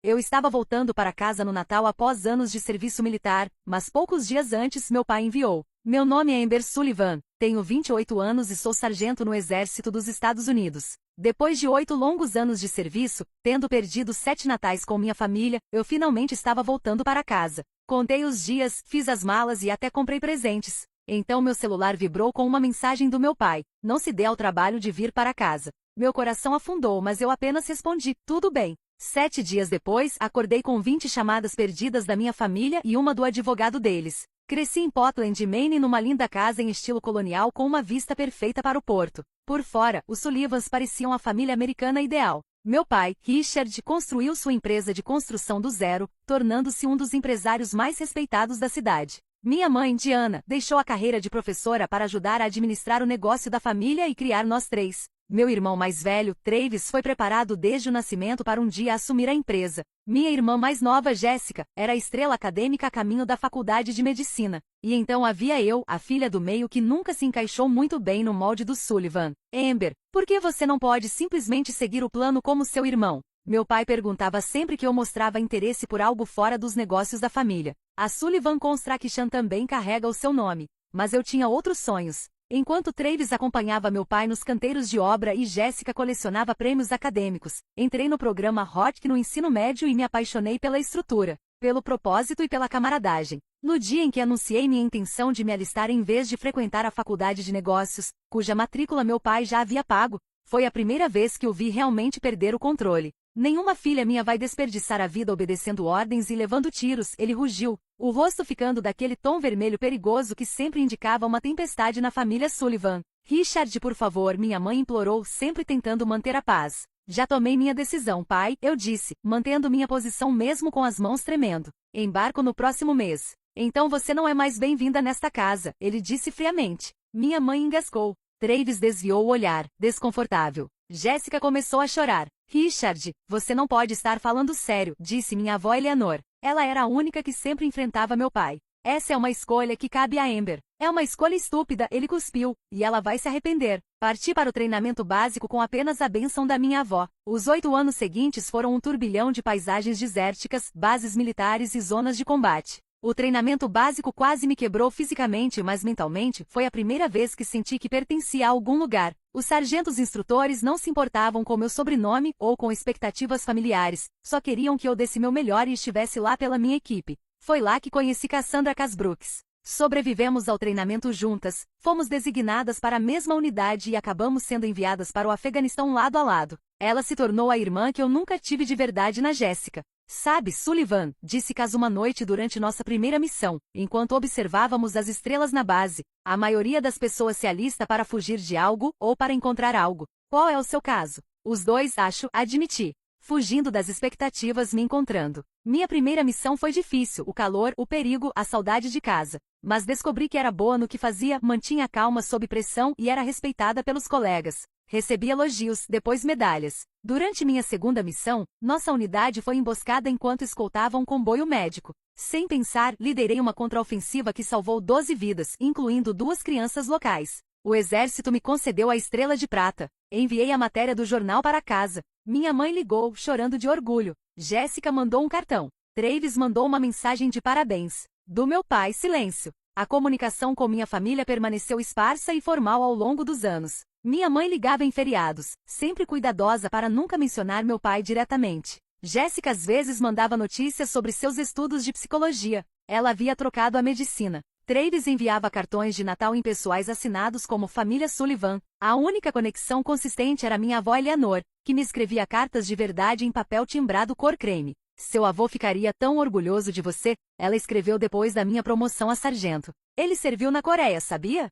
Eu estava voltando para casa no Natal após anos de serviço militar, mas poucos dias antes meu pai enviou. Meu nome é Amber Sullivan, tenho 28 anos e sou sargento no Exército dos Estados Unidos. Depois de 8 longos anos de serviço, tendo perdido 7 natais com minha família, eu finalmente estava voltando para casa. Contei os dias, fiz as malas e até comprei presentes. Então meu celular vibrou com uma mensagem do meu pai: não se dê ao trabalho de vir para casa. Meu coração afundou, mas eu apenas respondi: tudo bem. 7 dias depois, acordei com 20 chamadas perdidas da minha família e uma do advogado deles. Cresci em Portland, Maine, numa linda casa em estilo colonial com uma vista perfeita para o porto. Por fora, os Sullivans pareciam a família americana ideal. Meu pai, Richard, construiu sua empresa de construção do zero, tornando-se um dos empresários mais respeitados da cidade. Minha mãe, Diana, deixou a carreira de professora para ajudar a administrar o negócio da família e criar nós 3. Meu irmão mais velho, Travis, foi preparado desde o nascimento para um dia assumir a empresa. Minha irmã mais nova, Jéssica, era a estrela acadêmica a caminho da faculdade de medicina. E então havia eu, a filha do meio que nunca se encaixou muito bem no molde do Sullivan. Amber, por que você não pode simplesmente seguir o plano como seu irmão? Meu pai perguntava sempre que eu mostrava interesse por algo fora dos negócios da família. A Sullivan Construction também carrega o seu nome. Mas eu tinha outros sonhos. Enquanto Travis acompanhava meu pai nos canteiros de obra e Jéssica colecionava prêmios acadêmicos, entrei no programa HOTK no ensino médio e me apaixonei pela estrutura, pelo propósito e pela camaradagem. No dia em que anunciei minha intenção de me alistar em vez de frequentar a faculdade de negócios, cuja matrícula meu pai já havia pago, foi a primeira vez que o vi realmente perder o controle. Nenhuma filha minha vai desperdiçar a vida obedecendo ordens e levando tiros, ele rugiu, o rosto ficando daquele tom vermelho perigoso que sempre indicava uma tempestade na família Sullivan. Richard, por favor, minha mãe implorou, sempre tentando manter a paz. Já tomei minha decisão, pai, eu disse, mantendo minha posição mesmo com as mãos tremendo. Embarco no próximo mês. Então você não é mais bem-vinda nesta casa, ele disse friamente. Minha mãe engasgou. Travis desviou o olhar, desconfortável. Jéssica começou a chorar. Richard, você não pode estar falando sério, disse minha avó Eleanor. Ela era a única que sempre enfrentava meu pai. Essa é uma escolha que cabe a Amber. É uma escolha estúpida, ele cuspiu, e ela vai se arrepender. Parti para o treinamento básico com apenas a bênção da minha avó. Os 8 anos seguintes foram um turbilhão de paisagens desérticas, bases militares e zonas de combate. O treinamento básico quase me quebrou fisicamente, mas mentalmente foi a primeira vez que senti que pertencia a algum lugar. Os sargentos instrutores não se importavam com meu sobrenome ou com expectativas familiares, só queriam que eu desse meu melhor e estivesse lá pela minha equipe. Foi lá que conheci Cassandra Casbrooks. Sobrevivemos ao treinamento juntas, fomos designadas para a mesma unidade e acabamos sendo enviadas para o Afeganistão lado a lado. Ela se tornou a irmã que eu nunca tive de verdade na Jéssica. Sabe, Sullivan, disse Cas uma noite durante nossa primeira missão, enquanto observávamos as estrelas na base. A maioria das pessoas se alista para fugir de algo ou para encontrar algo. Qual é o seu caso? Os dois, acho, admiti. Fugindo das expectativas, me encontrando. Minha primeira missão foi difícil, o calor, o perigo, a saudade de casa. Mas descobri que era boa no que fazia, mantinha a calma sob pressão e era respeitada pelos colegas. Recebi elogios, depois medalhas. Durante minha segunda missão, nossa unidade foi emboscada enquanto escoltava um comboio médico. Sem pensar, liderei uma contraofensiva que salvou 12 vidas, incluindo 2 crianças locais. O exército me concedeu a Estrela de Prata. Enviei a matéria do jornal para casa. Minha mãe ligou, chorando de orgulho. Jéssica mandou um cartão. Travis mandou uma mensagem de parabéns. Do meu pai, silêncio. A comunicação com minha família permaneceu esparsa e formal ao longo dos anos. Minha mãe ligava em feriados, sempre cuidadosa para nunca mencionar meu pai diretamente. Jéssica às vezes mandava notícias sobre seus estudos de psicologia. Ela havia trocado a medicina. Travis enviava cartões de Natal impessoais assinados como Família Sullivan. A única conexão consistente era minha avó Eleanor, que me escrevia cartas de verdade em papel timbrado cor creme. Seu avô ficaria tão orgulhoso de você, ela escreveu depois da minha promoção a sargento. Ele serviu na Coreia, sabia?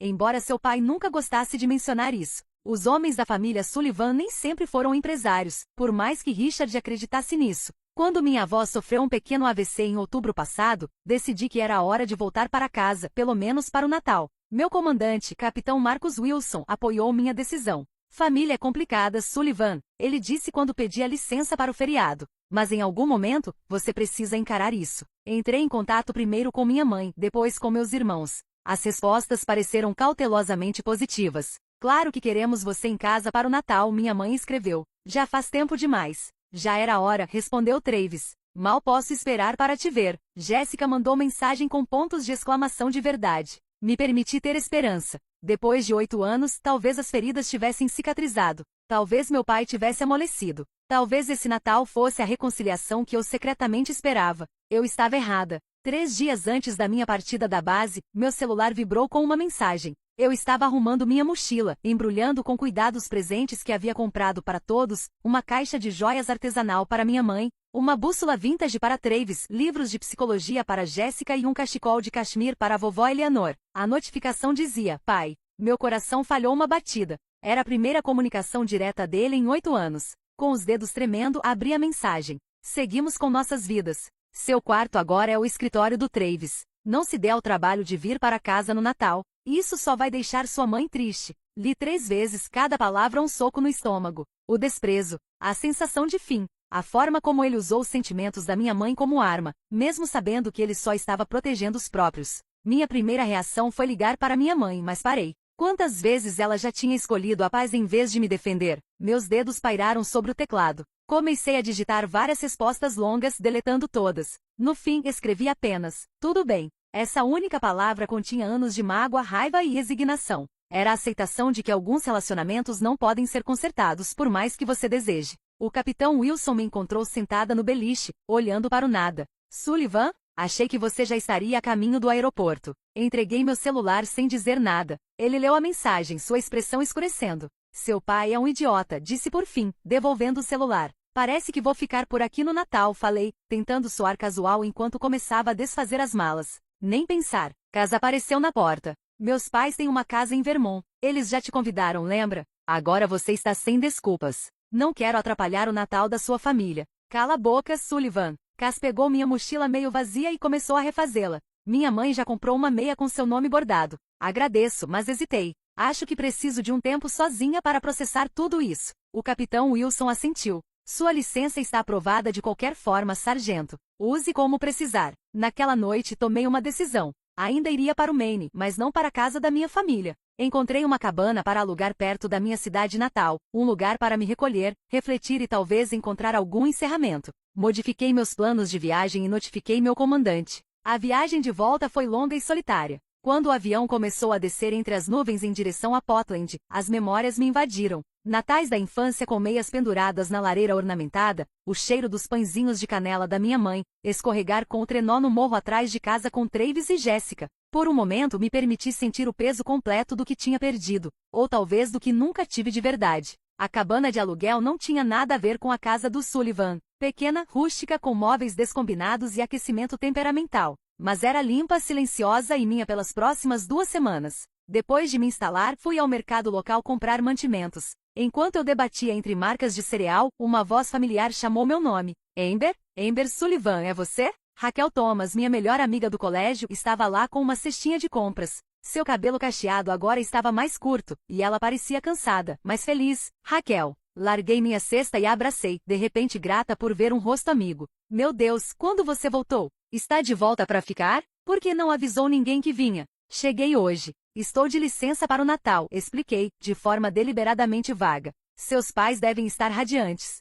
Embora seu pai nunca gostasse de mencionar isso, os homens da família Sullivan nem sempre foram empresários, por mais que Richard acreditasse nisso. Quando minha avó sofreu um pequeno AVC em outubro passado, decidi que era a hora de voltar para casa, pelo menos para o Natal. Meu comandante, capitão Marcus Wilson, apoiou minha decisão. Família é complicada, Sullivan, ele disse quando pedia licença para o feriado. Mas em algum momento, você precisa encarar isso. Entrei em contato primeiro com minha mãe, depois com meus irmãos. As respostas pareceram cautelosamente positivas. Claro que queremos você em casa para o Natal, minha mãe escreveu. Já faz tempo demais. Já era a hora, respondeu Travis. Mal posso esperar para te ver. Jéssica mandou mensagem com pontos de exclamação de verdade. Me permiti ter esperança. Depois de 8 anos, talvez as feridas tivessem cicatrizado. Talvez meu pai tivesse amolecido. Talvez esse Natal fosse a reconciliação que eu secretamente esperava. Eu estava errada. 3 dias antes da minha partida da base, meu celular vibrou com uma mensagem. Eu estava arrumando minha mochila, embrulhando com cuidado os presentes que havia comprado para todos, uma caixa de joias artesanal para minha mãe, uma bússola vintage para Travis, livros de psicologia para Jéssica e um cachecol de cachemir para a vovó Eleanor. A notificação dizia: pai. Meu coração falhou uma batida. Era a primeira comunicação direta dele em 8 anos. Com os dedos tremendo, abri a mensagem. Seguimos com nossas vidas. Seu quarto agora é o escritório do Travis. Não se dê ao trabalho de vir para casa no Natal. Isso só vai deixar sua mãe triste. Li 3 vezes cada palavra um soco no estômago. O desprezo, a sensação de fim, a forma como ele usou os sentimentos da minha mãe como arma, mesmo sabendo que ele só estava protegendo os próprios. Minha primeira reação foi ligar para minha mãe, mas parei. Quantas vezes ela já tinha escolhido a paz em vez de me defender? Meus dedos pairaram sobre o teclado. Comecei a digitar várias respostas longas, deletando todas. No fim, escrevi apenas: tudo bem. Essa única palavra continha anos de mágoa, raiva e resignação. Era a aceitação de que alguns relacionamentos não podem ser consertados por mais que você deseje. O capitão Wilson me encontrou sentada no beliche, olhando para o nada. Sullivan? Achei que você já estaria a caminho do aeroporto. Entreguei meu celular sem dizer nada. Ele leu a mensagem, sua expressão escurecendo. Seu pai é um idiota, disse por fim, devolvendo o celular. Parece que vou ficar por aqui no Natal, falei, tentando soar casual enquanto começava a desfazer as malas. Nem pensar. Casa apareceu na porta. Meus pais têm uma casa em Vermont. Eles já te convidaram, lembra? Agora você está sem desculpas. Não quero atrapalhar o Natal da sua família. Cala a boca, Sullivan. Cass pegou minha mochila meio vazia e começou a refazê-la. Minha mãe já comprou uma meia com seu nome bordado. Agradeço, mas hesitei. Acho que preciso de um tempo sozinha para processar tudo isso. O capitão Wilson assentiu. Sua licença está aprovada de qualquer forma, sargento. Use como precisar. Naquela noite tomei uma decisão. Ainda iria para o Maine, mas não para a casa da minha família. Encontrei uma cabana para alugar perto da minha cidade natal, um lugar para me recolher, refletir e talvez encontrar algum encerramento. Modifiquei meus planos de viagem e notifiquei meu comandante. A viagem de volta foi longa e solitária. Quando o avião começou a descer entre as nuvens em direção a Portland, as memórias me invadiram. Natais da infância com meias penduradas na lareira ornamentada, o cheiro dos pãezinhos de canela da minha mãe, escorregar com o trenó no morro atrás de casa com Travis e Jéssica. Por um momento me permiti sentir o peso completo do que tinha perdido, ou talvez do que nunca tive de verdade. A cabana de aluguel não tinha nada a ver com a casa do Sullivan, pequena, rústica com móveis descombinados e aquecimento temperamental. Mas era limpa, silenciosa e minha pelas próximas 2 semanas. Depois de me instalar, fui ao mercado local comprar mantimentos. Enquanto eu debatia entre marcas de cereal, uma voz familiar chamou meu nome. Amber? Amber Sullivan, é você? Raquel Thomas, minha melhor amiga do colégio, estava lá com uma cestinha de compras. Seu cabelo cacheado agora estava mais curto, e ela parecia cansada, mas feliz. Raquel. Larguei minha cesta e a abracei, de repente grata por ver um rosto amigo. Meu Deus, quando você voltou? Está de volta para ficar? Por que não avisou ninguém que vinha? Cheguei hoje. Estou de licença para o Natal, expliquei, de forma deliberadamente vaga. Seus pais devem estar radiantes.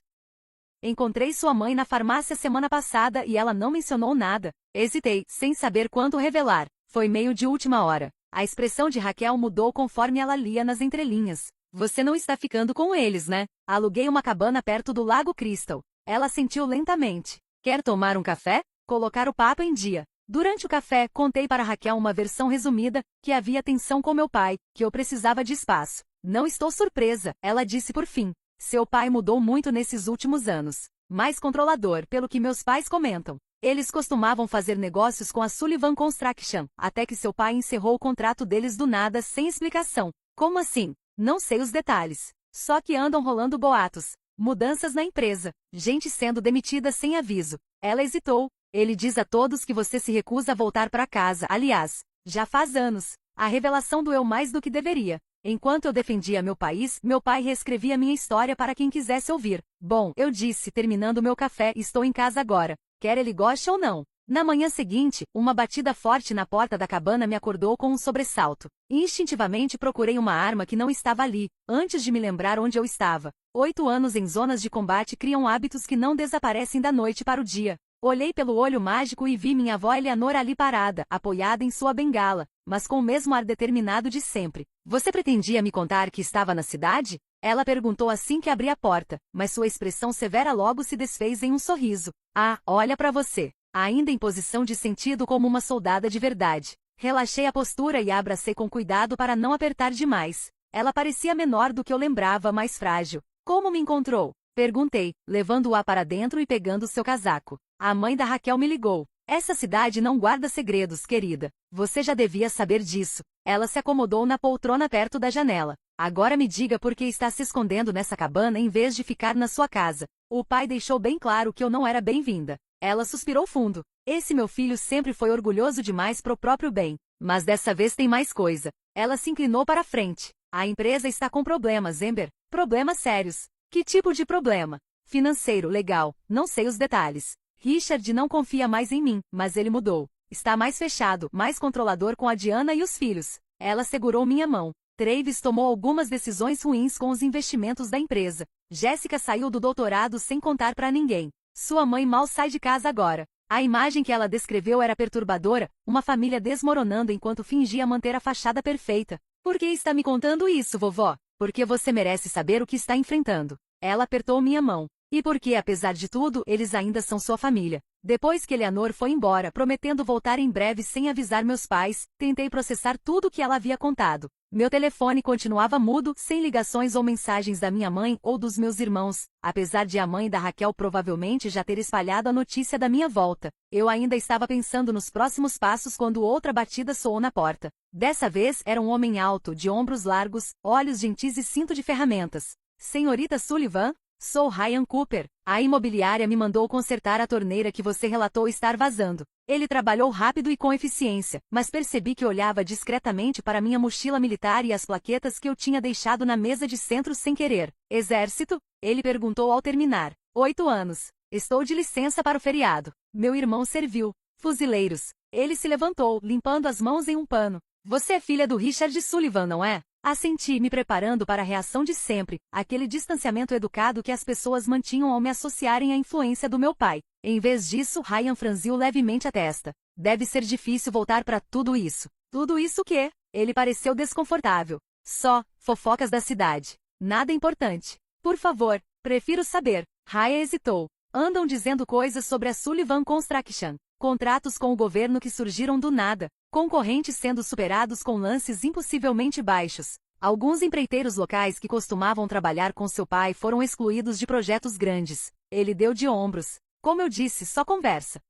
Encontrei sua mãe na farmácia semana passada e ela não mencionou nada. Hesitei, sem saber quanto revelar. Foi meio de última hora. A expressão de Raquel mudou conforme ela lia nas entrelinhas. Você não está ficando com eles, né? Aluguei uma cabana perto do Lago Crystal. Ela sentiu lentamente. Quer tomar um café? Colocar o papo em dia. Durante o café, contei para Raquel uma versão resumida, que havia tensão com meu pai, que eu precisava de espaço. Não estou surpresa, ela disse por fim. Seu pai mudou muito nesses últimos anos. Mais controlador, pelo que meus pais comentam. Eles costumavam fazer negócios com a Sullivan Construction, até que seu pai encerrou o contrato deles do nada sem explicação. Como assim? Não sei os detalhes. Só que andam rolando boatos. Mudanças na empresa. Gente sendo demitida sem aviso. Ela hesitou. Ele diz a todos que você se recusa a voltar para casa. Aliás, já faz anos. A revelação doeu mais do que deveria. Enquanto eu defendia meu país, meu pai reescrevia minha história para quem quisesse ouvir. Bom, eu disse, terminando meu café, estou em casa agora. Quer ele goste ou não. Na manhã seguinte, uma batida forte na porta da cabana me acordou com um sobressalto. Instintivamente procurei uma arma que não estava ali, antes de me lembrar onde eu estava. 8 anos em zonas de combate criam hábitos que não desaparecem da noite para o dia. Olhei pelo olho mágico e vi minha avó Eleanor ali parada, apoiada em sua bengala, mas com o mesmo ar determinado de sempre. Você pretendia me contar que estava na cidade? Ela perguntou assim que abri a porta, mas sua expressão severa logo se desfez em um sorriso. Ah, olha para você. Ainda em posição de sentido como uma soldada de verdade. Relaxei a postura e a abracei com cuidado para não apertar demais. Ela parecia menor do que eu lembrava, mais frágil. Como me encontrou? Perguntei, levando-a para dentro e pegando seu casaco. A mãe da Raquel me ligou. Essa cidade não guarda segredos, querida. Você já devia saber disso. Ela se acomodou na poltrona perto da janela. Agora me diga por que está se escondendo nessa cabana em vez de ficar na sua casa. O pai deixou bem claro que eu não era bem-vinda. Ela suspirou fundo. Esse meu filho sempre foi orgulhoso demais pro próprio bem. Mas dessa vez tem mais coisa. Ela se inclinou para a frente. A empresa está com problemas, Amber. Problemas sérios. Que tipo de problema? Financeiro, legal. Não sei os detalhes. Richard não confia mais em mim, mas ele mudou. Está mais fechado, mais controlador com a Diana e os filhos. Ela segurou minha mão. Travis tomou algumas decisões ruins com os investimentos da empresa. Jessica saiu do doutorado sem contar para ninguém. Sua mãe mal sai de casa agora. A imagem que ela descreveu era perturbadora, uma família desmoronando enquanto fingia manter a fachada perfeita. Por que está me contando isso, vovó? Porque você merece saber o que está enfrentando. Ela apertou minha mão. E porque, apesar de tudo, eles ainda são sua família. Depois que Eleanor foi embora, prometendo voltar em breve sem avisar meus pais, tentei processar tudo o que ela havia contado. Meu telefone continuava mudo, sem ligações ou mensagens da minha mãe ou dos meus irmãos, apesar de a mãe da Raquel provavelmente já ter espalhado a notícia da minha volta. Eu ainda estava pensando nos próximos passos quando outra batida soou na porta. Dessa vez era um homem alto, de ombros largos, olhos gentis e cinto de ferramentas. Senhorita Sullivan? Sou Ryan Cooper. A imobiliária me mandou consertar a torneira que você relatou estar vazando. Ele trabalhou rápido e com eficiência, mas percebi que olhava discretamente para minha mochila militar e as plaquetas que eu tinha deixado na mesa de centro sem querer. Exército? Ele perguntou ao terminar. 8 anos. Estou de licença para o feriado. Meu irmão serviu. Fuzileiros. Ele se levantou, limpando as mãos em um pano. Você é filha do Richard Sullivan, não é? Assenti, me preparando para a reação de sempre, aquele distanciamento educado que as pessoas mantinham ao me associarem à influência do meu pai. Em vez disso, Ryan franziu levemente a testa. Deve ser difícil voltar para tudo isso. Tudo isso o quê? Ele pareceu desconfortável. Só, fofocas da cidade. Nada importante. Por favor, prefiro saber. Ryan hesitou. Andam dizendo coisas sobre a Sullivan Construction. Contratos com o governo que surgiram do nada. Concorrentes sendo superados com lances impossivelmente baixos. Alguns empreiteiros locais que costumavam trabalhar com seu pai foram excluídos de projetos grandes. Ele deu de ombros. Como eu disse, só conversa.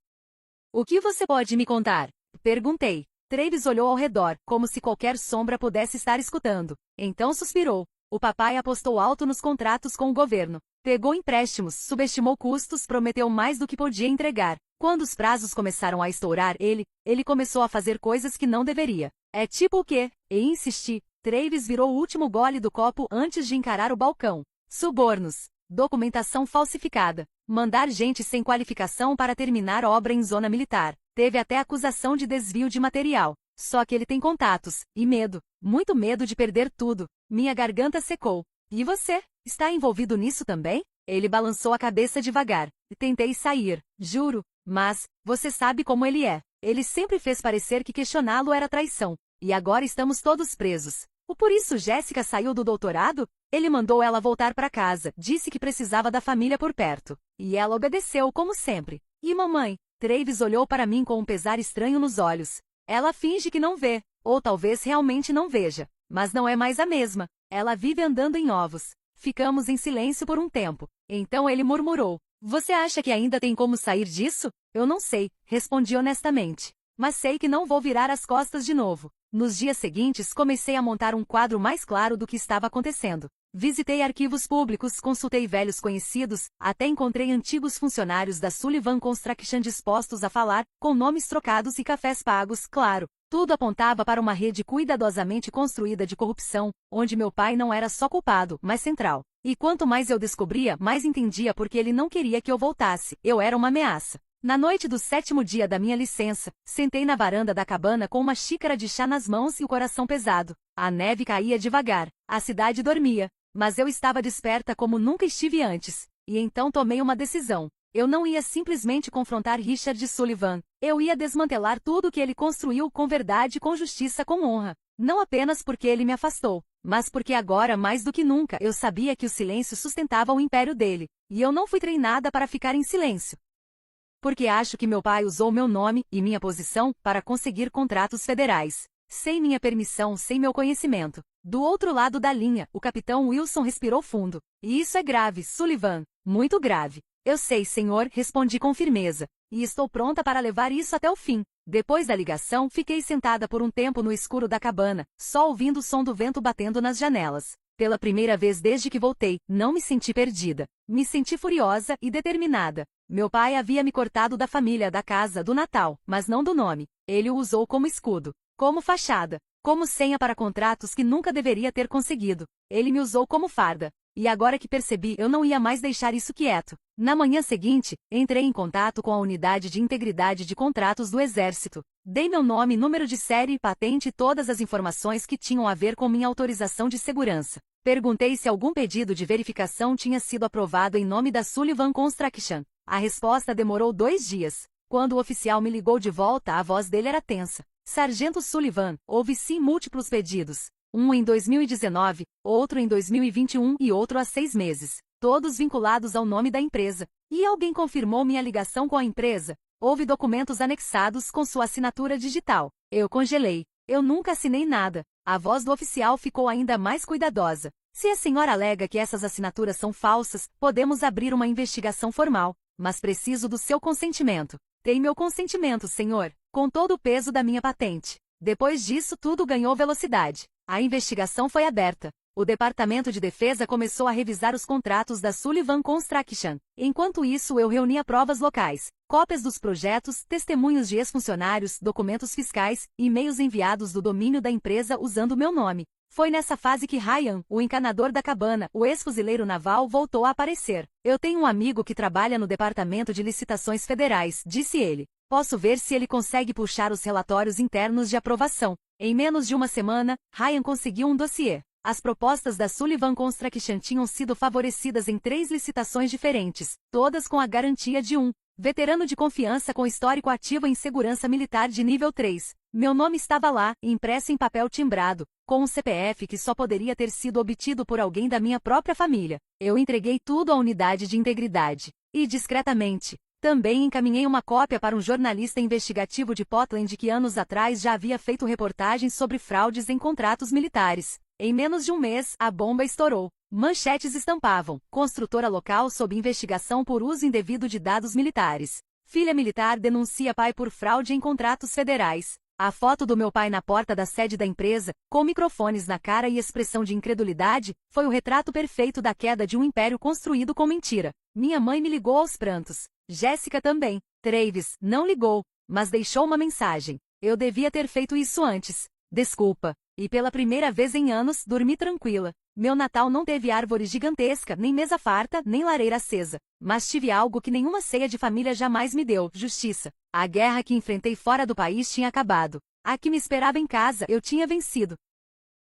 O que você pode me contar? Perguntei. Travis olhou ao redor, como se qualquer sombra pudesse estar escutando. Então suspirou. O papai apostou alto nos contratos com o governo. Pegou empréstimos, subestimou custos, prometeu mais do que podia entregar. Quando os prazos começaram a estourar, ele começou a fazer coisas que não deveria. É tipo o quê? E insisti. Travis virou o último gole do copo antes de encarar o balcão. Subornos. Documentação falsificada. Mandar gente sem qualificação para terminar obra em zona militar. Teve até acusação de desvio de material. Só que ele tem contatos. E medo. Muito medo de perder tudo. Minha garganta secou. E você? Está envolvido nisso também? Ele balançou a cabeça devagar. Tentei sair. Juro. Mas, você sabe como ele é. Ele sempre fez parecer que questioná-lo era traição. E agora estamos todos presos. Por isso Jéssica saiu do doutorado? Ele mandou ela voltar para casa, disse que precisava da família por perto. E ela obedeceu, como sempre. E mamãe? Travis olhou para mim com um pesar estranho nos olhos. Ela finge que não vê, ou talvez realmente não veja. Mas não é mais a mesma. Ela vive andando em ovos. Ficamos em silêncio por um tempo. Então ele murmurou. Você acha que ainda tem como sair disso? Eu não sei, respondi honestamente. Mas sei que não vou virar as costas de novo. Nos dias seguintes comecei a montar um quadro mais claro do que estava acontecendo. Visitei arquivos públicos, consultei velhos conhecidos, até encontrei antigos funcionários da Sullivan Construction dispostos a falar, com nomes trocados e cafés pagos, claro. Tudo apontava para uma rede cuidadosamente construída de corrupção, onde meu pai não era só culpado, mas central. E quanto mais eu descobria, mais entendia porque ele não queria que eu voltasse. Eu era uma ameaça. Na noite do 7º dia da minha licença, sentei na varanda da cabana com uma xícara de chá nas mãos e o coração pesado. A neve caía devagar, a cidade dormia, mas eu estava desperta como nunca estive antes. E então tomei uma decisão. Eu não ia simplesmente confrontar Richard Sullivan. Eu ia desmantelar tudo o que ele construiu com verdade, com justiça, com honra. Não apenas porque ele me afastou, mas porque agora, mais do que nunca, eu sabia que o silêncio sustentava o império dele. E eu não fui treinada para ficar em silêncio. Porque acho que meu pai usou meu nome e minha posição para conseguir contratos federais. Sem minha permissão, sem meu conhecimento. Do outro lado da linha, o capitão Wilson respirou fundo. E isso é grave, Sullivan. Muito grave. Eu sei, senhor, respondi com firmeza. E estou pronta para levar isso até o fim. Depois da ligação, fiquei sentada por um tempo no escuro da cabana, só ouvindo o som do vento batendo nas janelas. Pela primeira vez desde que voltei, não me senti perdida. Me senti furiosa e determinada. Meu pai havia me cortado da família, da casa, do Natal, mas não do nome. Ele o usou como escudo, como fachada, como senha para contratos que nunca deveria ter conseguido. Ele me usou como farda. E agora que percebi, eu não ia mais deixar isso quieto. Na manhã seguinte, entrei em contato com a Unidade de Integridade de Contratos do Exército. Dei meu nome, número de série e patente e todas as informações que tinham a ver com minha autorização de segurança. Perguntei se algum pedido de verificação tinha sido aprovado em nome da Sullivan Construction. A resposta demorou 2 dias. Quando o oficial me ligou de volta, a voz dele era tensa. Sargento Sullivan, houve sim múltiplos pedidos. Um em 2019, outro em 2021 e outro há 6 meses. Todos vinculados ao nome da empresa. E alguém confirmou minha ligação com a empresa. Houve documentos anexados com sua assinatura digital. Eu congelei. Eu nunca assinei nada. A voz do oficial ficou ainda mais cuidadosa. Se a senhora alega que essas assinaturas são falsas, podemos abrir uma investigação formal. Mas preciso do seu consentimento. Tem meu consentimento, senhor, com todo o peso da minha patente. Depois disso, tudo ganhou velocidade. A investigação foi aberta. O Departamento de Defesa começou a revisar os contratos da Sullivan Construction. Enquanto isso, eu reunia provas locais, cópias dos projetos, testemunhos de ex-funcionários, documentos fiscais, e-mails enviados do domínio da empresa usando meu nome. Foi nessa fase que Ryan, o encanador da cabana, o ex-fuzileiro naval, voltou a aparecer. Eu tenho um amigo que trabalha no Departamento de Licitações Federais, disse ele. Posso ver se ele consegue puxar os relatórios internos de aprovação. Em menos de uma semana, Ryan conseguiu um dossiê. As propostas da Sullivan Construction tinham sido favorecidas em 3 licitações diferentes, todas com a garantia de um veterano de confiança com histórico ativo em segurança militar de nível 3. Meu nome estava lá, impresso em papel timbrado, com um CPF que só poderia ter sido obtido por alguém da minha própria família. Eu entreguei tudo à Unidade de Integridade. E discretamente. Também encaminhei uma cópia para um jornalista investigativo de Portland que anos atrás já havia feito reportagens sobre fraudes em contratos militares. Em menos de um mês, a bomba estourou. Manchetes estampavam: construtora local sob investigação por uso indevido de dados militares. Filha militar denuncia pai por fraude em contratos federais. A foto do meu pai na porta da sede da empresa, com microfones na cara e expressão de incredulidade, foi o retrato perfeito da queda de um império construído com mentira. Minha mãe me ligou aos prantos. Jéssica também. Travis não ligou, mas deixou uma mensagem. Eu devia ter feito isso antes. Desculpa. E pela primeira vez em anos, dormi tranquila. Meu Natal não teve árvore gigantesca, nem mesa farta, nem lareira acesa. Mas tive algo que nenhuma ceia de família jamais me deu: justiça. A guerra que enfrentei fora do país tinha acabado. A que me esperava em casa, eu tinha vencido.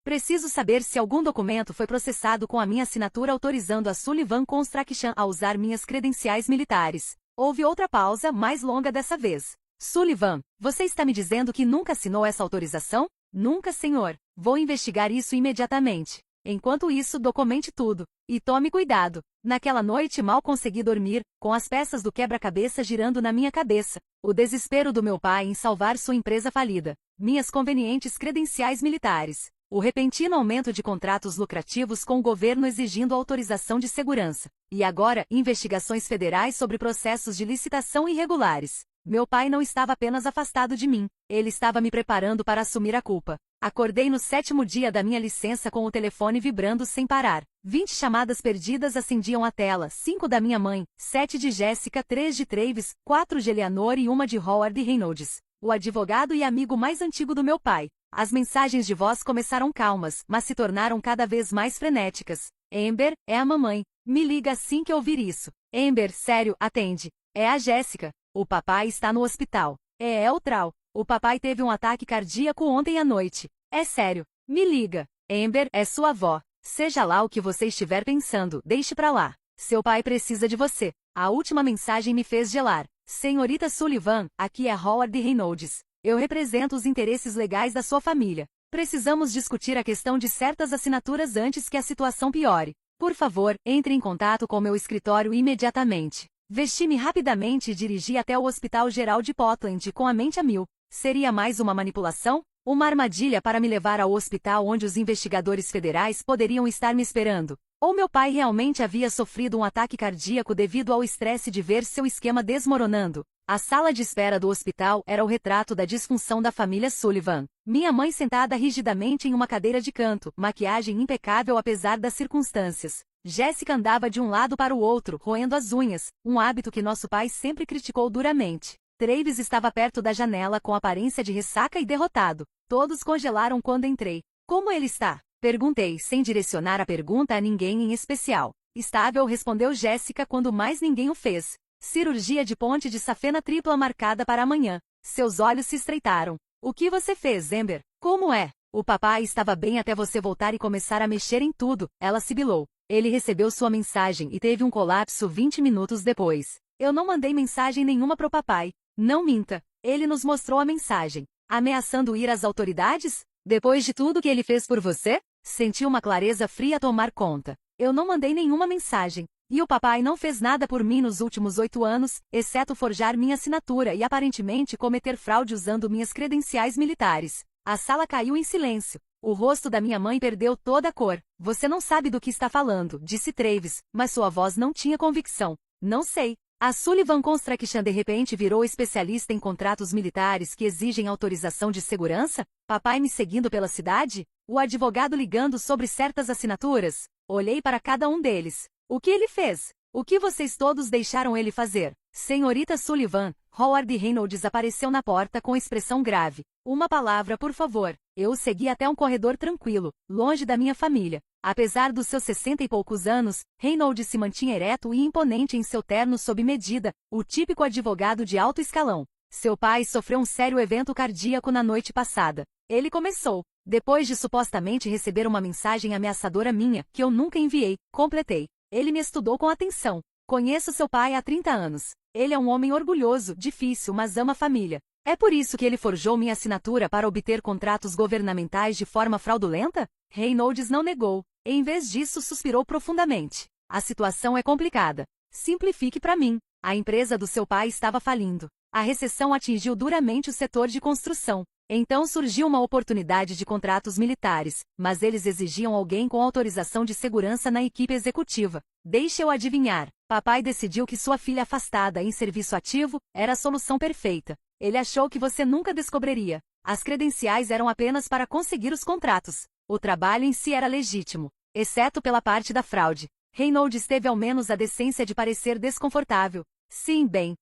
Preciso saber se algum documento foi processado com a minha assinatura autorizando a Sullivan Construction a usar minhas credenciais militares. Houve outra pausa, mais longa dessa vez. Sullivan, você está me dizendo que nunca assinou essa autorização? Nunca, senhor. Vou investigar isso imediatamente. Enquanto isso, documente tudo. E tome cuidado. Naquela noite mal consegui dormir, com as peças do quebra-cabeça girando na minha cabeça. O desespero do meu pai em salvar sua empresa falida. Minhas convenientes credenciais militares. O repentino aumento de contratos lucrativos com o governo exigindo autorização de segurança. E agora, investigações federais sobre processos de licitação irregulares. Meu pai não estava apenas afastado de mim, ele estava me preparando para assumir a culpa. Acordei no 7º dia da minha licença com o telefone vibrando sem parar. 20 chamadas perdidas acendiam a tela, 5 da minha mãe, 7 de Jéssica, 3 de Travis, 4 de Eleanor e 1 de Howard Reynolds, o advogado e amigo mais antigo do meu pai. As mensagens de voz começaram calmas, mas se tornaram cada vez mais frenéticas. Amber, é a mamãe. Me liga assim que ouvir isso. Amber, sério, atende. É a Jéssica. O papai está no hospital. É Eltral. O papai teve um ataque cardíaco ontem à noite. É sério. Me liga. Amber, é sua avó. Seja lá o que você estiver pensando, deixe pra lá. Seu pai precisa de você. A última mensagem me fez gelar. Senhorita Sullivan, aqui é Howard Reynolds. Eu represento os interesses legais da sua família. Precisamos discutir a questão de certas assinaturas antes que a situação piore. Por favor, entre em contato com meu escritório imediatamente. Vesti-me rapidamente e dirigi até o Hospital Geral de Portland com a mente a mil. Seria mais uma manipulação? Uma armadilha para me levar ao hospital onde os investigadores federais poderiam estar me esperando? Ou meu pai realmente havia sofrido um ataque cardíaco devido ao estresse de ver seu esquema desmoronando? A sala de espera do hospital era o retrato da disfunção da família Sullivan. Minha mãe sentada rigidamente em uma cadeira de canto, maquiagem impecável apesar das circunstâncias. Jéssica andava de um lado para o outro, roendo as unhas, um hábito que nosso pai sempre criticou duramente. Travis estava perto da janela com aparência de ressaca e derrotado. Todos congelaram quando entrei. Como ele está? Perguntei, sem direcionar a pergunta a ninguém em especial. Estável, respondeu Jéssica quando mais ninguém o fez. Cirurgia de ponte de safena tripla marcada para amanhã. Seus olhos se estreitaram. O que você fez, Amber? Como é? O papai estava bem até você voltar e começar a mexer em tudo, ela sibilou. Ele recebeu sua mensagem e teve um colapso 20 minutos depois. Eu não mandei mensagem nenhuma pro papai. Não minta. Ele nos mostrou a mensagem. Ameaçando ir às autoridades? Depois de tudo que ele fez por você? Senti uma clareza fria tomar conta. Eu não mandei nenhuma mensagem. E o papai não fez nada por mim nos últimos 8 anos, exceto forjar minha assinatura e aparentemente cometer fraude usando minhas credenciais militares. A sala caiu em silêncio. O rosto da minha mãe perdeu toda a cor. Você não sabe do que está falando, disse Travis, mas sua voz não tinha convicção. Não sei. A Sullivan Construction de repente virou especialista em contratos militares que exigem autorização de segurança? Papai me seguindo pela cidade? O advogado ligando sobre certas assinaturas? Olhei para cada um deles. O que ele fez? O que vocês todos deixaram ele fazer? Senhorita Sullivan, Howard Reynolds apareceu na porta com expressão grave. Uma palavra, por favor. Eu o segui até um corredor tranquilo, longe da minha família. Apesar dos seus 60 e poucos anos, Reynolds se mantinha ereto e imponente em seu terno sob medida, o típico advogado de alto escalão. Seu pai sofreu um sério evento cardíaco na noite passada. Ele começou. Depois de supostamente receber uma mensagem ameaçadora minha, que eu nunca enviei, completei. Ele me estudou com atenção. Conheço seu pai há 30 anos. Ele é um homem orgulhoso, difícil, mas ama a família. É por isso que ele forjou minha assinatura para obter contratos governamentais de forma fraudulenta? Reynolds não negou. Em vez disso, suspirou profundamente. A situação é complicada. Simplifique para mim. A empresa do seu pai estava falindo. A recessão atingiu duramente o setor de construção. Então surgiu uma oportunidade de contratos militares, mas eles exigiam alguém com autorização de segurança na equipe executiva. Deixe eu adivinhar. Papai decidiu que sua filha afastada em serviço ativo era a solução perfeita. Ele achou que você nunca descobriria. As credenciais eram apenas para conseguir os contratos. O trabalho em si era legítimo, exceto pela parte da fraude. Reynolds teve ao menos a decência de parecer desconfortável. Sim, bem.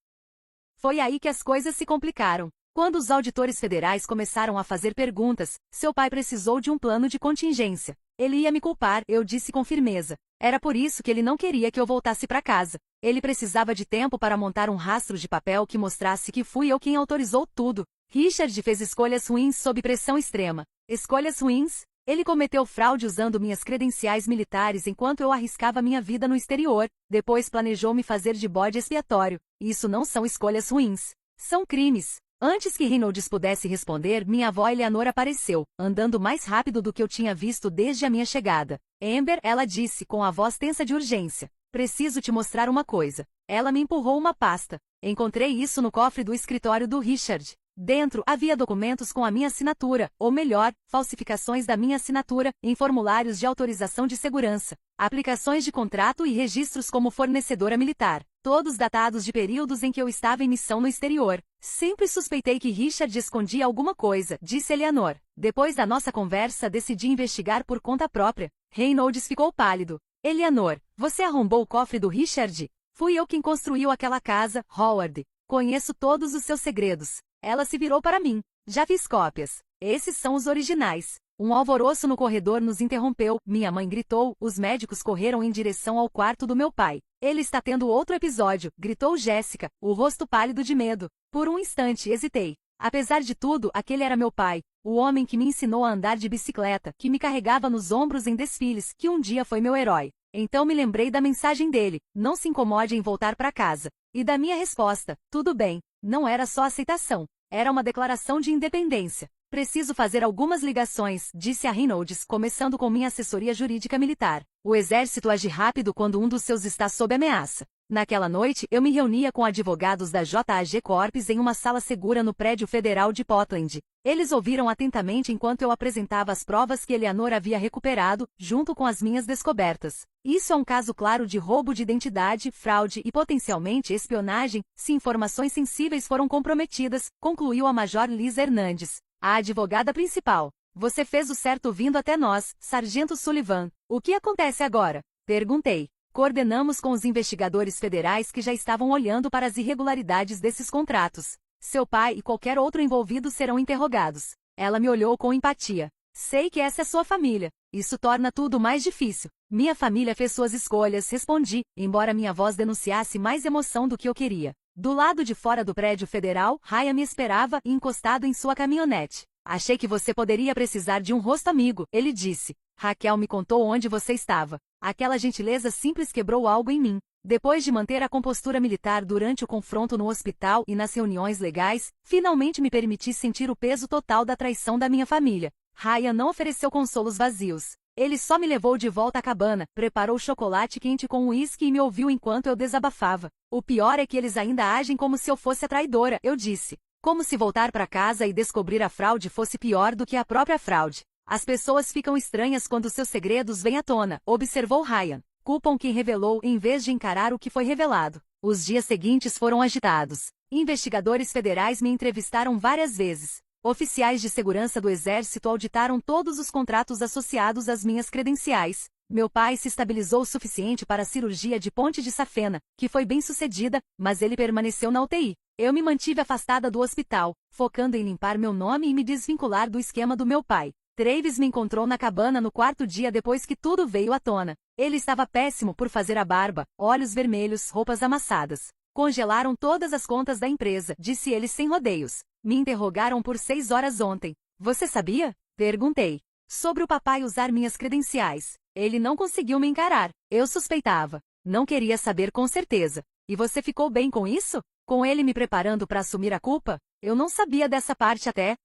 Foi aí que as coisas se complicaram. Quando os auditores federais começaram a fazer perguntas, seu pai precisou de um plano de contingência. Ele ia me culpar, eu disse com firmeza. Era por isso que ele não queria que eu voltasse para casa. Ele precisava de tempo para montar um rastro de papel que mostrasse que fui eu quem autorizou tudo. Richard fez escolhas ruins sob pressão extrema. Escolhas ruins? Ele cometeu fraude usando minhas credenciais militares enquanto eu arriscava minha vida no exterior. Depois planejou me fazer de bode expiatório. Isso não são escolhas ruins. São crimes. Antes que Reynolds pudesse responder, minha avó Eleanor apareceu, andando mais rápido do que eu tinha visto desde a minha chegada. Amber, ela disse com a voz tensa de urgência. Preciso te mostrar uma coisa. Ela me empurrou uma pasta. Encontrei isso no cofre do escritório do Richard. Dentro havia documentos com a minha assinatura, ou melhor, falsificações da minha assinatura, em formulários de autorização de segurança, aplicações de contrato e registros como fornecedora militar, todos datados de períodos em que eu estava em missão no exterior. Sempre suspeitei que Richard escondia alguma coisa, disse Eleanor. Depois da nossa conversa, decidi investigar por conta própria. Reynolds ficou pálido. Eleanor, você arrombou o cofre do Richard? Fui eu quem construiu aquela casa, Howard. Conheço todos os seus segredos. Ela se virou para mim. Já fiz cópias. Esses são os originais. Um alvoroço no corredor nos interrompeu. Minha mãe gritou. Os médicos correram em direção ao quarto do meu pai. Ele está tendo outro episódio, gritou Jéssica, o rosto pálido de medo. Por um instante hesitei. Apesar de tudo, aquele era meu pai, o homem que me ensinou a andar de bicicleta, que me carregava nos ombros em desfiles, que um dia foi meu herói. Então me lembrei da mensagem dele, não se incomode em voltar para casa. E da minha resposta, tudo bem, não era só aceitação, era uma declaração de independência. Preciso fazer algumas ligações, disse a Reynolds, começando com minha assessoria jurídica militar. O exército age rápido quando um dos seus está sob ameaça. Naquela noite, eu me reunia com advogados da JAG Corps em uma sala segura no prédio federal de Portland. Eles ouviram atentamente enquanto eu apresentava as provas que Eleanor havia recuperado, junto com as minhas descobertas. Isso é um caso claro de roubo de identidade, fraude e potencialmente espionagem, se informações sensíveis foram comprometidas, concluiu a Major Lisa Hernandes, a advogada principal. Você fez o certo vindo até nós, Sargento Sullivan. O que acontece agora? Perguntei. Coordenamos com os investigadores federais que já estavam olhando para as irregularidades desses contratos. Seu pai e qualquer outro envolvido serão interrogados. Ela me olhou com empatia. Sei que essa é sua família. Isso torna tudo mais difícil. Minha família fez suas escolhas, respondi, embora minha voz denunciasse mais emoção do que eu queria. Do lado de fora do prédio federal, Ryan me esperava, encostado em sua caminhonete. Achei que você poderia precisar de um rosto amigo, ele disse. Raquel me contou onde você estava. Aquela gentileza simples quebrou algo em mim. Depois de manter a compostura militar durante o confronto no hospital e nas reuniões legais, finalmente me permiti sentir o peso total da traição da minha família. Ryan não ofereceu consolos vazios. Ele só me levou de volta à cabana, preparou chocolate quente com uísque e me ouviu enquanto eu desabafava. O pior é que eles ainda agem como se eu fosse a traidora, eu disse. Como se voltar para casa e descobrir a fraude fosse pior do que a própria fraude. As pessoas ficam estranhas quando seus segredos vêm à tona, observou Ryan. Culpam quem revelou em vez de encarar o que foi revelado. Os dias seguintes foram agitados. Investigadores federais me entrevistaram várias vezes. Oficiais de segurança do exército auditaram todos os contratos associados às minhas credenciais. Meu pai se estabilizou o suficiente para a cirurgia de ponte de safena, que foi bem sucedida, mas ele permaneceu na UTI. Eu me mantive afastada do hospital, focando em limpar meu nome e me desvincular do esquema do meu pai. Travis me encontrou na cabana no quarto dia depois que tudo veio à tona. Ele estava péssimo por fazer a barba, olhos vermelhos, roupas amassadas. Congelaram todas as contas da empresa, disse ele sem rodeios. Me interrogaram por 6 horas ontem. Você sabia? Perguntei. Sobre o papai usar minhas credenciais. Ele não conseguiu me encarar. Eu suspeitava. Não queria saber com certeza. E você ficou bem com isso? Com ele me preparando para assumir a culpa? Eu não sabia dessa parte até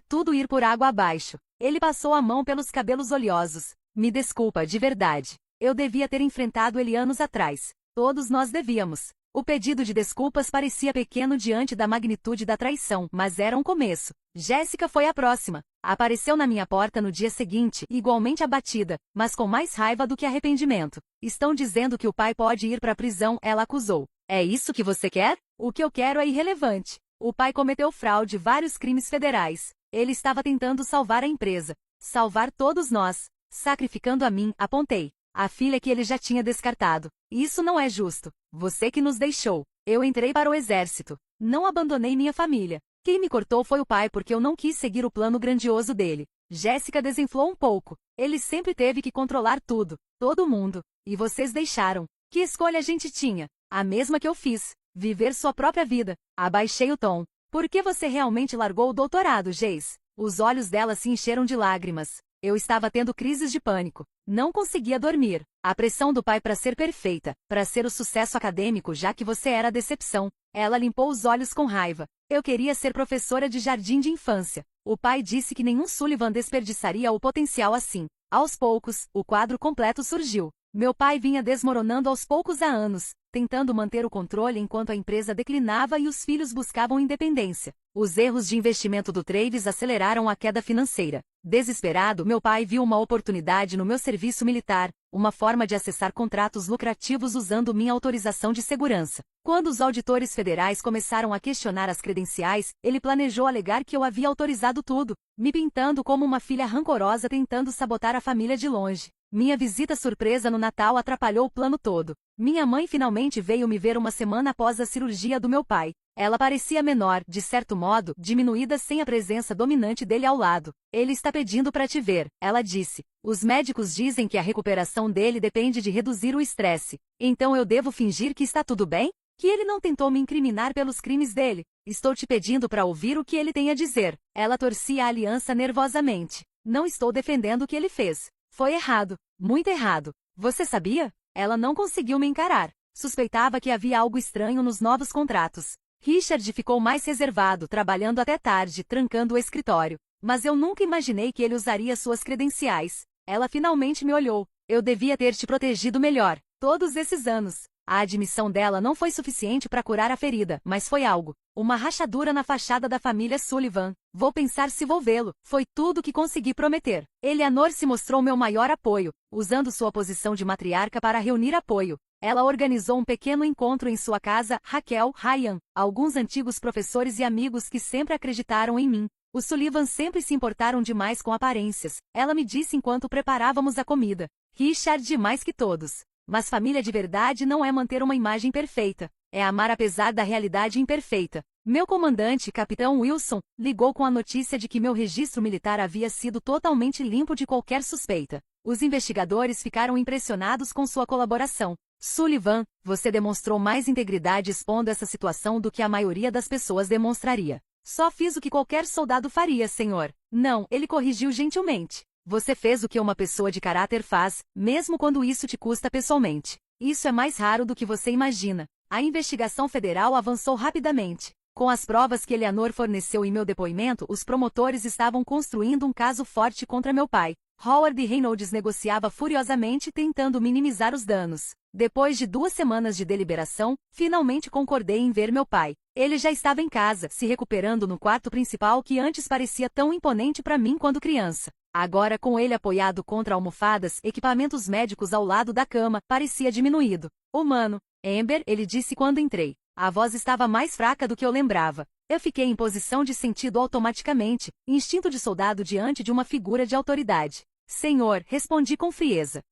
tudo ir por água abaixo. Ele passou a mão pelos cabelos oleosos. Me desculpa, de verdade. Eu devia ter enfrentado ele anos atrás. Todos nós devíamos. O pedido de desculpas parecia pequeno diante da magnitude da traição, mas era um começo. Jéssica foi a próxima. Apareceu na minha porta no dia seguinte, igualmente abatida, mas com mais raiva do que arrependimento. Estão dizendo que o pai pode ir para a prisão, ela acusou. É isso que você quer? O que eu quero é irrelevante. O pai cometeu fraude e vários crimes federais. Ele estava tentando salvar a empresa. Salvar todos nós. Sacrificando a mim, apontei. A filha que ele já tinha descartado. Isso não é justo. Você que nos deixou. Eu entrei para o exército. Não abandonei minha família. Quem me cortou foi o pai porque eu não quis seguir o plano grandioso dele. Jéssica desinflou um pouco. Ele sempre teve que controlar tudo. Todo mundo. E vocês deixaram. Que escolha a gente tinha? A mesma que eu fiz. Viver sua própria vida. Abaixei o tom. Por que você realmente largou o doutorado, Jace? Os olhos dela se encheram de lágrimas. Eu estava tendo crises de pânico. Não conseguia dormir. A pressão do pai para ser perfeita, para ser o sucesso acadêmico já que você era a decepção. Ela limpou os olhos com raiva. Eu queria ser professora de jardim de infância. O pai disse que nenhum Sullivan desperdiçaria o potencial assim. Aos poucos, o quadro completo surgiu. Meu pai vinha desmoronando aos poucos há anos, tentando manter o controle enquanto a empresa declinava e os filhos buscavam independência. Os erros de investimento do Travis aceleraram a queda financeira. Desesperado, meu pai viu uma oportunidade no meu serviço militar, uma forma de acessar contratos lucrativos usando minha autorização de segurança. Quando os auditores federais começaram a questionar as credenciais, ele planejou alegar que eu havia autorizado tudo, me pintando como uma filha rancorosa tentando sabotar a família de longe. Minha visita surpresa no Natal atrapalhou o plano todo. Minha mãe finalmente veio me ver uma semana após a cirurgia do meu pai. Ela parecia menor, de certo modo, diminuída sem a presença dominante dele ao lado. Ele está pedindo para te ver, ela disse. Os médicos dizem que a recuperação dele depende de reduzir o estresse. Então eu devo fingir que está tudo bem? Que ele não tentou me incriminar pelos crimes dele. Estou te pedindo para ouvir o que ele tem a dizer. Ela torcia a aliança nervosamente. Não estou defendendo o que ele fez. Foi errado. Muito errado. Você sabia? Ela não conseguiu me encarar. Suspeitava que havia algo estranho nos novos contratos. Richard ficou mais reservado, trabalhando até tarde, trancando o escritório. Mas eu nunca imaginei que ele usaria suas credenciais. Ela finalmente me olhou. Eu devia ter te protegido melhor. Todos esses anos. A admissão dela não foi suficiente para curar a ferida, mas foi algo. Uma rachadura na fachada da família Sullivan. Vou pensar se vou vê-lo. Foi tudo que consegui prometer. Eleanor se mostrou meu maior apoio, usando sua posição de matriarca para reunir apoio. Ela organizou um pequeno encontro em sua casa, Raquel, Ryan, alguns antigos professores e amigos que sempre acreditaram em mim. Os Sullivan sempre se importaram demais com aparências. Ela me disse enquanto preparávamos a comida. Richard mais que todos. Mas família de verdade não é manter uma imagem perfeita. É amar apesar da realidade imperfeita. Meu comandante, Capitão Wilson, ligou com a notícia de que meu registro militar havia sido totalmente limpo de qualquer suspeita. Os investigadores ficaram impressionados com sua colaboração. Sullivan, você demonstrou mais integridade expondo essa situação do que a maioria das pessoas demonstraria. Só fiz o que qualquer soldado faria, senhor. Não, ele corrigiu gentilmente. Você fez o que uma pessoa de caráter faz, mesmo quando isso te custa pessoalmente. Isso é mais raro do que você imagina. A investigação federal avançou rapidamente. Com as provas que Eleanor forneceu em meu depoimento, os promotores estavam construindo um caso forte contra meu pai. Howard Reynolds negociava furiosamente tentando minimizar os danos. Depois de 2 semanas de deliberação, finalmente concordei em ver meu pai. Ele já estava em casa, se recuperando no quarto principal que antes parecia tão imponente para mim quando criança. Agora, com ele apoiado contra almofadas, equipamentos médicos ao lado da cama, parecia diminuído. Humano. Amber, ele disse quando entrei. A voz estava mais fraca do que eu lembrava. Eu fiquei em posição de sentido automaticamente, instinto de soldado diante de uma figura de autoridade. Senhor, respondi com frieza.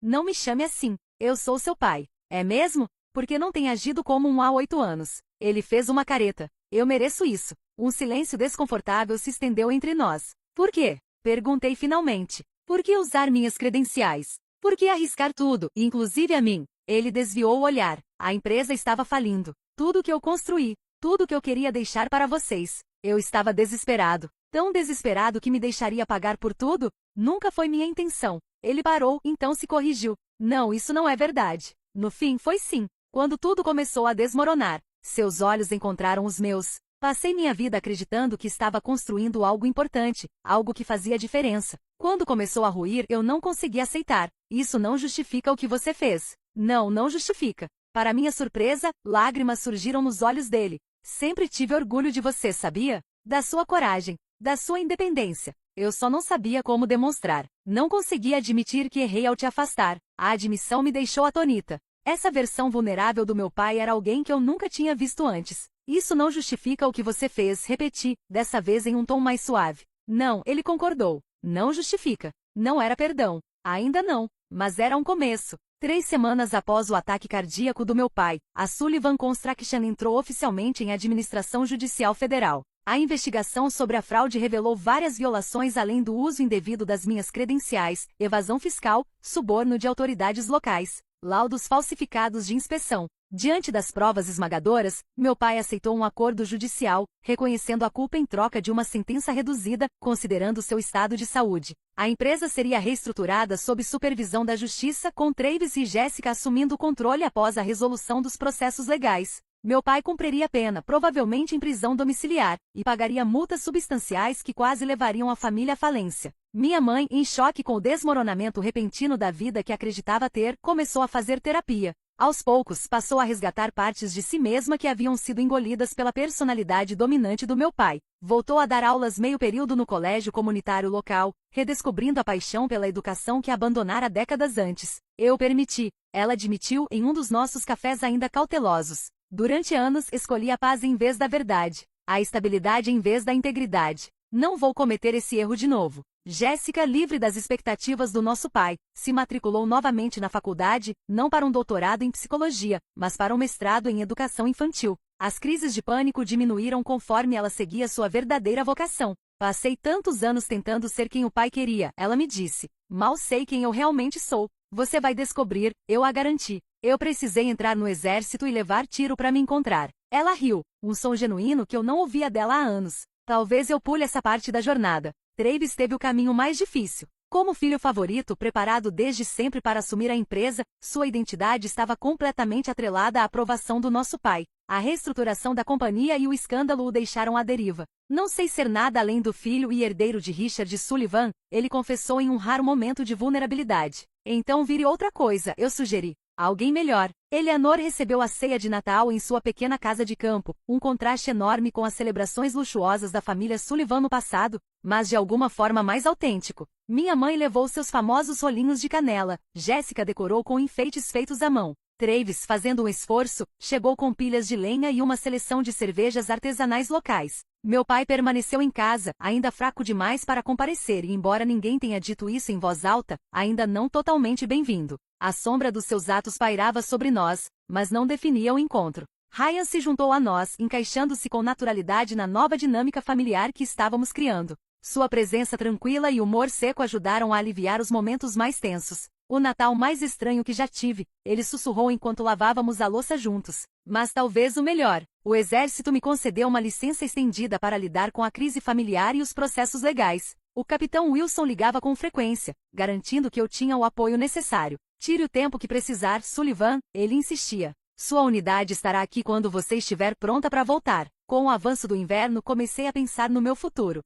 Não me chame assim. Eu sou seu pai. É mesmo? Porque não tem agido como um há 8 anos. Ele fez uma careta. Eu mereço isso. Um silêncio desconfortável se estendeu entre nós. Por quê? Perguntei finalmente. Por que usar minhas credenciais? Por que arriscar tudo, inclusive a mim? Ele desviou o olhar. A empresa estava falindo. Tudo que eu construí, tudo que eu queria deixar para vocês. Eu estava desesperado. Tão desesperado que me deixaria pagar por tudo? Nunca foi minha intenção. Ele parou, então se corrigiu. Não, isso não é verdade. No fim, foi sim. Quando tudo começou a desmoronar, seus olhos encontraram os meus. Passei minha vida acreditando que estava construindo algo importante, algo que fazia diferença. Quando começou a ruir, eu não consegui aceitar. Isso não justifica o que você fez. Não, não justifica. Para minha surpresa, lágrimas surgiram nos olhos dele. Sempre tive orgulho de você, sabia? Da sua coragem, da sua independência. Eu só não sabia como demonstrar. Não conseguia admitir que errei ao te afastar. A admissão me deixou atonita. Essa versão vulnerável do meu pai era alguém que eu nunca tinha visto antes. Isso não justifica o que você fez, repeti, dessa vez em um tom mais suave. Não, ele concordou. Não justifica. Não era perdão. Ainda não. Mas era um começo. 3 semanas após o ataque cardíaco do meu pai, a Sullivan Construction entrou oficialmente em administração judicial federal. A investigação sobre a fraude revelou várias violações além do uso indevido das minhas credenciais, evasão fiscal, suborno de autoridades locais, laudos falsificados de inspeção. Diante das provas esmagadoras, meu pai aceitou um acordo judicial, reconhecendo a culpa em troca de uma sentença reduzida, considerando seu estado de saúde. A empresa seria reestruturada sob supervisão da Justiça, com Travis e Jessica assumindo o controle após a resolução dos processos legais. Meu pai cumpriria a pena, provavelmente em prisão domiciliar, e pagaria multas substanciais que quase levariam a família à falência. Minha mãe, em choque com o desmoronamento repentino da vida que acreditava ter, começou a fazer terapia. Aos poucos, passou a resgatar partes de si mesma que haviam sido engolidas pela personalidade dominante do meu pai. Voltou a dar aulas meio período no colégio comunitário local, redescobrindo a paixão pela educação que abandonara décadas antes. Eu permiti. Ela admitiu em um dos nossos cafés ainda cautelosos. Durante anos, escolhi a paz em vez da verdade. A estabilidade em vez da integridade. Não vou cometer esse erro de novo. Jéssica, livre das expectativas do nosso pai, se matriculou novamente na faculdade, não para um doutorado em psicologia, mas para um mestrado em educação infantil. As crises de pânico diminuíram conforme ela seguia sua verdadeira vocação. Passei tantos anos tentando ser quem o pai queria, ela me disse. Mal sei quem eu realmente sou. Você vai descobrir, eu a garanti. Eu precisei entrar no exército e levar tiro para me encontrar. Ela riu, um som genuíno que eu não ouvia dela há anos. Talvez eu pule essa parte da jornada. Travis teve o caminho mais difícil. Como filho favorito, preparado desde sempre para assumir a empresa, sua identidade estava completamente atrelada à aprovação do nosso pai. A reestruturação da companhia e o escândalo o deixaram à deriva. Não sei ser nada além do filho e herdeiro de Richard Sullivan, ele confessou em um raro momento de vulnerabilidade. Então vire outra coisa, eu sugeri. Alguém melhor. Eleanor recebeu a ceia de Natal em sua pequena casa de campo, um contraste enorme com as celebrações luxuosas da família Sullivan no passado, mas de alguma forma mais autêntico. Minha mãe levou seus famosos rolinhos de canela, Jéssica decorou com enfeites feitos à mão. Travis, fazendo um esforço, chegou com pilhas de lenha e uma seleção de cervejas artesanais locais. Meu pai permaneceu em casa, ainda fraco demais para comparecer e embora ninguém tenha dito isso em voz alta, ainda não totalmente bem-vindo. A sombra dos seus atos pairava sobre nós, mas não definia o encontro. Ryan se juntou a nós, encaixando-se com naturalidade na nova dinâmica familiar que estávamos criando. Sua presença tranquila e humor seco ajudaram a aliviar os momentos mais tensos. O Natal mais estranho que já tive, ele sussurrou enquanto lavávamos a louça juntos. Mas talvez o melhor. O exército me concedeu uma licença estendida para lidar com a crise familiar e os processos legais. O capitão Wilson ligava com frequência, garantindo que eu tinha o apoio necessário. Tire o tempo que precisar, Sullivan, ele insistia. Sua unidade estará aqui quando você estiver pronta para voltar. Com o avanço do inverno, comecei a pensar no meu futuro.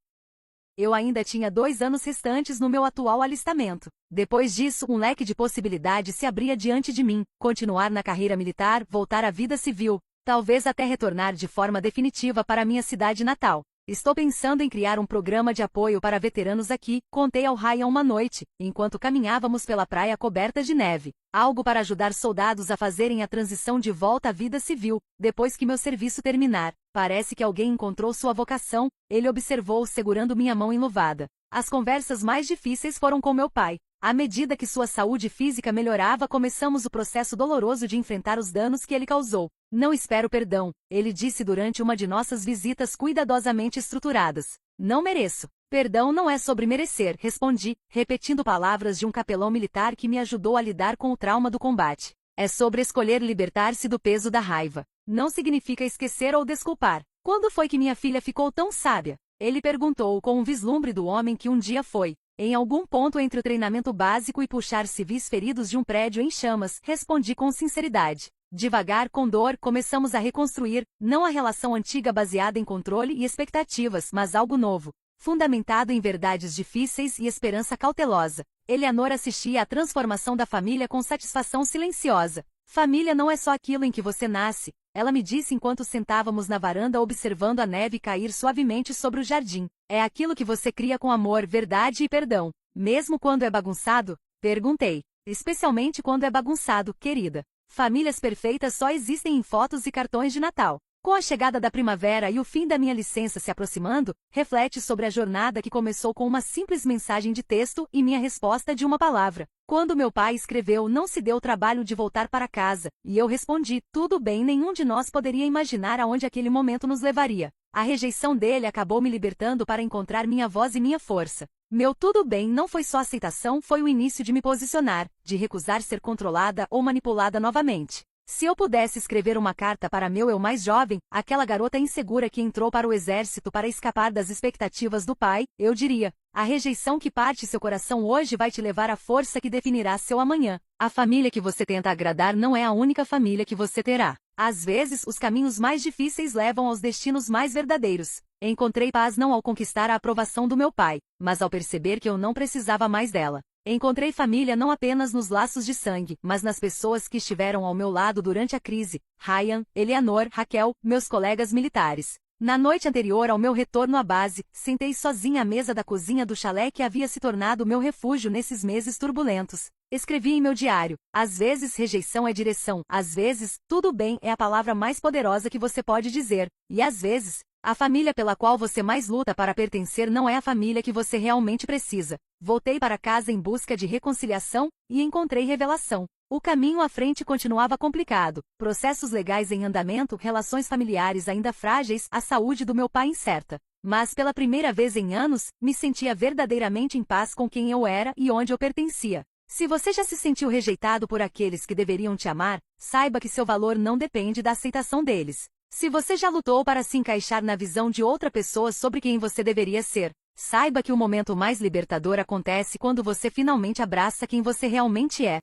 Eu ainda tinha 2 anos restantes no meu atual alistamento. Depois disso, um leque de possibilidades se abria diante de mim. Continuar na carreira militar, voltar à vida civil, talvez até retornar de forma definitiva para minha cidade natal. Estou pensando em criar um programa de apoio para veteranos aqui, contei ao Ryan uma noite, enquanto caminhávamos pela praia coberta de neve. Algo para ajudar soldados a fazerem a transição de volta à vida civil, depois que meu serviço terminar. Parece que alguém encontrou sua vocação, ele observou segurando minha mão enluvada. As conversas mais difíceis foram com meu pai. À medida que sua saúde física melhorava, começamos o processo doloroso de enfrentar os danos que ele causou. Não espero perdão, ele disse durante uma de nossas visitas cuidadosamente estruturadas. Não mereço. Perdão não é sobre merecer, respondi, repetindo palavras de um capelão militar que me ajudou a lidar com o trauma do combate. É sobre escolher libertar-se do peso da raiva. Não significa esquecer ou desculpar. Quando foi que minha filha ficou tão sábia? Ele perguntou com um vislumbre do homem que um dia foi. Em algum ponto entre o treinamento básico e puxar civis feridos de um prédio em chamas, respondi com sinceridade. Devagar, com dor, começamos a reconstruir, não a relação antiga baseada em controle e expectativas, mas algo novo, fundamentado em verdades difíceis e esperança cautelosa. Eleanor assistia à transformação da família com satisfação silenciosa. Família não é só aquilo em que você nasce, ela me disse enquanto sentávamos na varanda observando a neve cair suavemente sobre o jardim. É aquilo que você cria com amor, verdade e perdão. Mesmo quando é bagunçado? Perguntei. Especialmente quando é bagunçado, querida. Famílias perfeitas só existem em fotos e cartões de Natal. Com a chegada da primavera e o fim da minha licença se aproximando, reflete sobre a jornada que começou com uma simples mensagem de texto e minha resposta de uma palavra. Quando meu pai escreveu, não se deu o trabalho de voltar para casa, e eu respondi, tudo bem, nenhum de nós poderia imaginar aonde aquele momento nos levaria. A rejeição dele acabou me libertando para encontrar minha voz e minha força. Meu tudo bem não foi só aceitação, foi o início de me posicionar, de recusar ser controlada ou manipulada novamente. Se eu pudesse escrever uma carta para meu eu mais jovem, aquela garota insegura que entrou para o exército para escapar das expectativas do pai, eu diria: a rejeição que parte seu coração hoje vai te levar à força que definirá seu amanhã. A família que você tenta agradar não é a única família que você terá. Às vezes, os caminhos mais difíceis levam aos destinos mais verdadeiros. Encontrei paz não ao conquistar a aprovação do meu pai, mas ao perceber que eu não precisava mais dela. Encontrei família não apenas nos laços de sangue, mas nas pessoas que estiveram ao meu lado durante a crise. Ryan, Eleanor, Raquel, meus colegas militares. Na noite anterior ao meu retorno à base, sentei sozinha à mesa da cozinha do chalé que havia se tornado meu refúgio nesses meses turbulentos. Escrevi em meu diário: às vezes rejeição é direção, às vezes, tudo bem é a palavra mais poderosa que você pode dizer, e às vezes, A família pela qual você mais luta para pertencer não é a família que você realmente precisa. Voltei para casa em busca de reconciliação e encontrei revelação. O caminho à frente continuava complicado, processos legais em andamento, relações familiares ainda frágeis, a saúde do meu pai incerta. Mas pela primeira vez em anos, me sentia verdadeiramente em paz com quem eu era e onde eu pertencia. Se você já se sentiu rejeitado por aqueles que deveriam te amar, saiba que seu valor não depende da aceitação deles. Se você já lutou para se encaixar na visão de outra pessoa sobre quem você deveria ser, saiba que o momento mais libertador acontece quando você finalmente abraça quem você realmente é.